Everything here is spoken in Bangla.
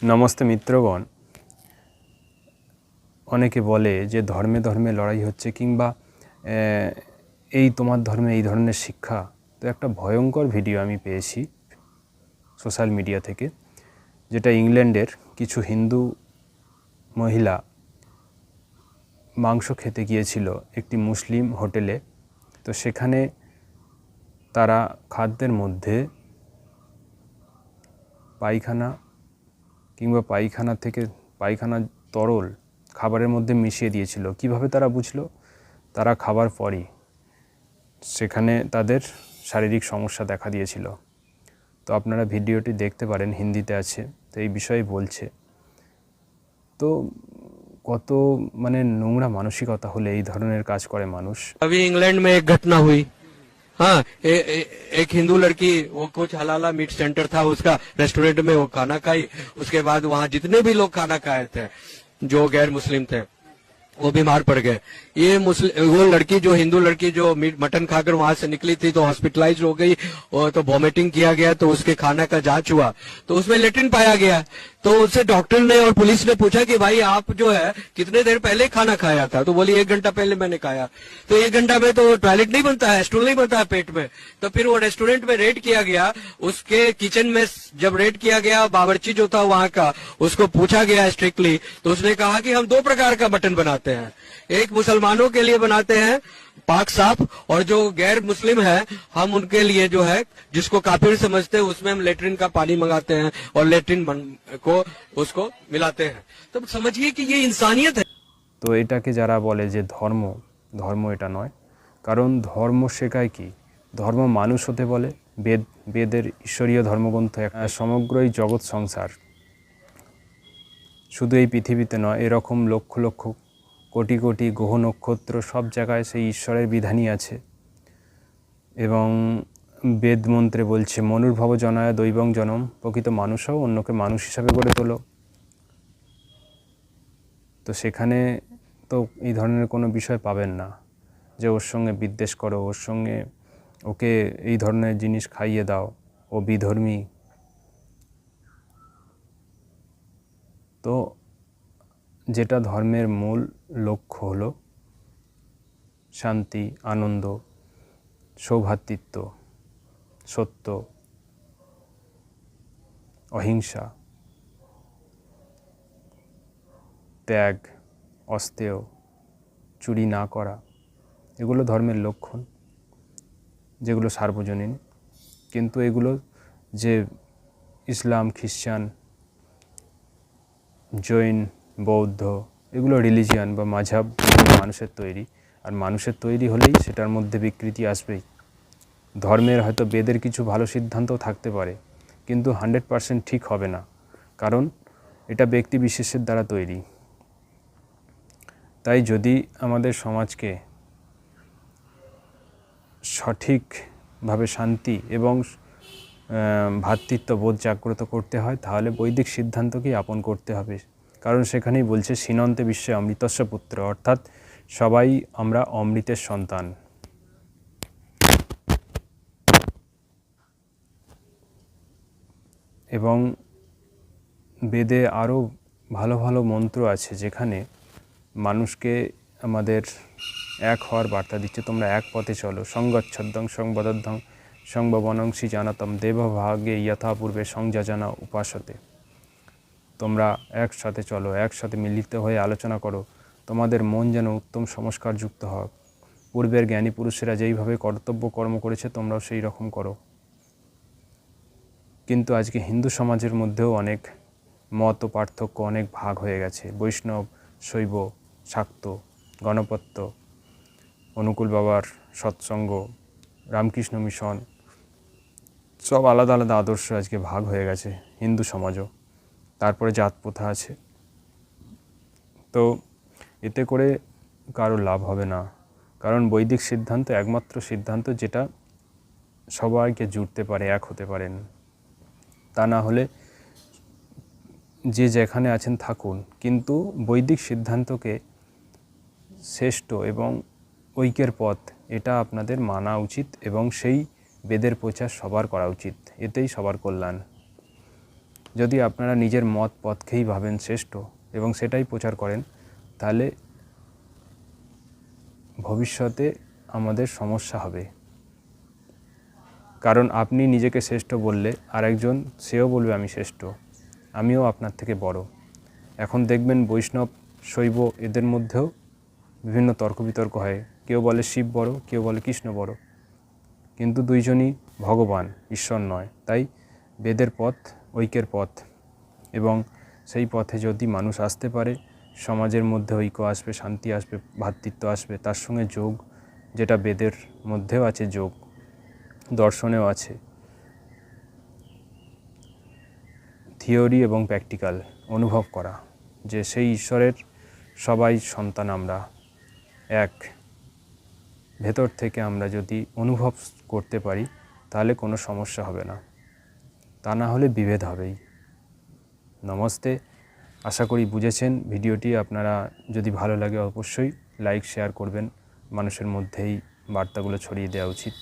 নমস্তে মিত্রগণ। অনেকে বলে যে ধর্মে ধর্মে লড়াই হচ্ছে, কিংবা এই তোমার ধর্মে এই ধরনের শিক্ষা। তো একটা ভয়ঙ্কর ভিডিও আমি পেয়েছি সোশ্যাল মিডিয়া থেকে, যেটা ইংল্যান্ডের কিছু হিন্দু মহিলা মাংস খেতে গিয়েছিল একটি মুসলিম হোটেলে। তো সেখানে তারা খাদ্যের মধ্যে পায়খানা কিংবা পায়খানার তরল খাবারের মধ্যে মিশিয়ে দিয়েছিল। কিভাবে তারা বুঝলো? তারা খাবার পরই সেখানে তাদের শারীরিক সমস্যা দেখা দিয়েছিল। তো আপনারা ভিডিওটি দেখতে পারেন, হিন্দিতে আছে। তো এই বিষয়ে বলছে, তো কত নোংরা মানসিকতা হলে এই ধরনের কাজ করে মানুষ। अभी इंग्लैंड में एक घटना हुई। हाँ, एक हिंदू लड़की, वो कुछ हलाला मीट सेंटर था उसका, रेस्टोरेंट में वो खाना खाई। उसके बाद वहाँ जितने भी लोग खाना खाए थे जो गैर मुस्लिम थे, वो बीमार पड़ गए। वो लड़की, जो हिंदू लड़की, जो मटन खाकर वहां से निकली थी, तो हॉस्पिटलाइज हो गई और तो वॉमिटिंग किया गया। तो उसके खाना का जांच हुआ तो उसमें लेट्रिन पाया गया। तो उससे डॉक्टर ने और पुलिस ने पूछा कि भाई आप जो है कितने देर पहले खाना खाया था? तो बोली 1 घंटा पहले मैंने खाया। तो 1 घंटा में तो टॉयलेट नहीं बनता है, स्टूल नहीं बनता है पेट में। तो फिर वो रेस्टोरेंट में रेड किया गया। उसके किचन में जब रेड किया गया, बावर्ची जो था वहां का, उसको पूछा गया स्ट्रिक्टली। तो उसने कहा कि हम 2 प्रकार का मटन बनाते हैं, एक मुसलमानों के लिए बनाते हैं पाक साफ, और जो गैर मुस्लिम है हम उनके लिए जो है, जिसको काफिर समझते हैं, उसमें हम लेट्रिन का पानी मंगाते हैं और लेट्रिन को उसको मिलाते हैं। तो समझिए कि ये इंसानियत है। তো এটাকে যারা বলে যে ধর্ম এটা নয়। কারণ ধর্ম শেখায় কি? ধর্ম মানুষ হতে বলে। বেদের ঈশ্বরীয় ধর্মগ্রন্থ সমগ্র এই জগৎ সংসার, শুধু এই পৃথিবীতে নয়, এরকম লক্ষ লক্ষ কোটি কোটি গ্রহ নক্ষত্র, সব জায়গায় সেই ঈশ্বরের বিধানই আছে। এবং বেদ মন্ত্রে বলছে, মনুর্ভব জনায় দৈবং জনম, প্রকৃত মানুষও অন্যকে মানুষ হিসাবে গড়ে তোলো। তো সেখানে তো এই ধরনের কোনো বিষয় পাবেন না যে ওর সঙ্গে বিদ্বেষ করো, ওকে এই ধরনের জিনিস খাইয়ে দাও, ও বিধর্মী। তো যেটা ধর্মের মূল লক্ষ্য হলো শান্তি, আনন্দ, সৌভ্রাতৃত্ব, সত্য, অহিংসা, ত্যাগ, অস্তেয়, চুরি না করা, এগুলো ধর্মের লক্ষণ, যেগুলো সার্বজনীন। কিন্তু এগুলো যে ইসলাম, খ্রিস্টান, জৈন, বৌদ্ধ, এগুলো রিলিজিয়ান বা মাঝহাব মানুষের তৈরি। আর মানুষের তৈরি হলেই সেটার মধ্যে বিকৃতি আসবেই। ধর্মের হয়তো বেদের কিছু ভালো সিদ্ধান্তও থাকতে পারে, কিন্তু 100% ঠিক হবে না, কারণ এটা ব্যক্তি বিশেষের দ্বারা তৈরি। তাই যদি আমাদের সমাজকে সঠিকভাবে শান্তি এবং ভ্রাতৃত্ববোধ জাগ্রত করতে হয়, তাহলে বৈদিক সিদ্ধান্তকেই আপন করতে হবে। কারণ সেখানেই বলছে, সিনন্তে বিশ্বে অমৃতস্য পুত্র, অর্থাৎ সবাই আমরা অমৃতের সন্তান। এবং বেদে আরও ভালো ভালো মন্ত্র আছে, যেখানে মানুষকে আমাদের এক হওয়ার বার্তা দিচ্ছে। তোমরা এক পথে চলো, সংগচ্ছদ্দং সংবদ্ধং সংভবনংসি জানাতম দেবভাগে যথাপূর্বে সংযাজনা উপাসতে। তোমরা একসাথে চলো, একসাথে মিলিত হয়ে আলোচনা করো, তোমাদের মন যেন উত্তম সংস্কারযুক্ত হোক। পূর্বের জ্ঞানী পুরুষেরা যেইভাবে কর্তব্য কর্ম করেছে, তোমরাও সেই রকম করো। কিন্তু আজকে হিন্দু সমাজের মধ্যেও অনেক মত পার্থক্য, অনেক ভাগ হয়ে গেছে। বৈষ্ণব, শৈব, শাক্ত, গণপত্য, অনুকূল বাবার সৎসঙ্গ, রামকৃষ্ণ মিশন, সব আলাদা আলাদা আদর্শ আজকে ভাগ হয়ে গেছে হিন্দু সমাজও। তারপরে জাত প্রথা আছে। তো এতে করে কারো লাভ হবে না, কারণ বৈদিক সিদ্ধান্ত একমাত্র সিদ্ধান্ত যেটা সবাইকে জুড়তে পারে, এক হতে পারেন। তা না হলে যে যেখানে আছেন থাকুন, কিন্তু বৈদিক সিদ্ধান্তকে শ্রেষ্ঠ এবং ঐক্যের পথ, এটা আপনাদের মানা উচিত এবং সেই বেদের প্রচার সবার করা উচিত। এতেই সবার কল্যাণ। যদি আপনারা নিজের মত পথকেই ভাবেন শ্রেষ্ঠ এবং সেটাই প্রচার করেন, তাহলে ভবিষ্যতে আমাদের সমস্যা হবে। কারণ আপনি নিজেকে শ্রেষ্ঠ বললে আরেকজন সেও বলবে আমি শ্রেষ্ঠ, আমিও আপনার থেকে বড়। এখন দেখবেন বৈষ্ণব, শৈব এদের মধ্যেও বিভিন্ন তর্ক বিতর্ক হয়। কেউ বলে শিব বড়, কেউ বলে কৃষ্ণ বড়, কিন্তু দুইজনই ভগবান, ঈশ্বর নয়। তাই বেদের পথ ঐক্যের পথ, এবং সেই পথে যদি মানুষ আসতে পারে, সমাজের মধ্যে ঐক্য আসবে, শান্তি আসবে, ভ্রাতৃত্ব আসবে। তার সঙ্গে যোগ, যেটা বেদের মধ্যেও আছে, যোগ দর্শনেও আছে, থিওরি এবং প্র্যাকটিক্যাল অনুভব করা যে সেই ঈশ্বরের সবাই সন্তান আমরা এক। ভেতর থেকে আমরা যদি অনুভব করতে পারি, তাহলে কোনো সমস্যা হবে না, তা না হলে বিভেদ হবেই। নমস্তে, আশা করি বুঝেছেন ভিডিওটি। আপনারা যদি ভালো লাগে অবশ্যই লাইক শেয়ার করবেন, মানুষের মধ্যেই বার্তাগুলো ছড়িয়ে দেওয়া উচিত।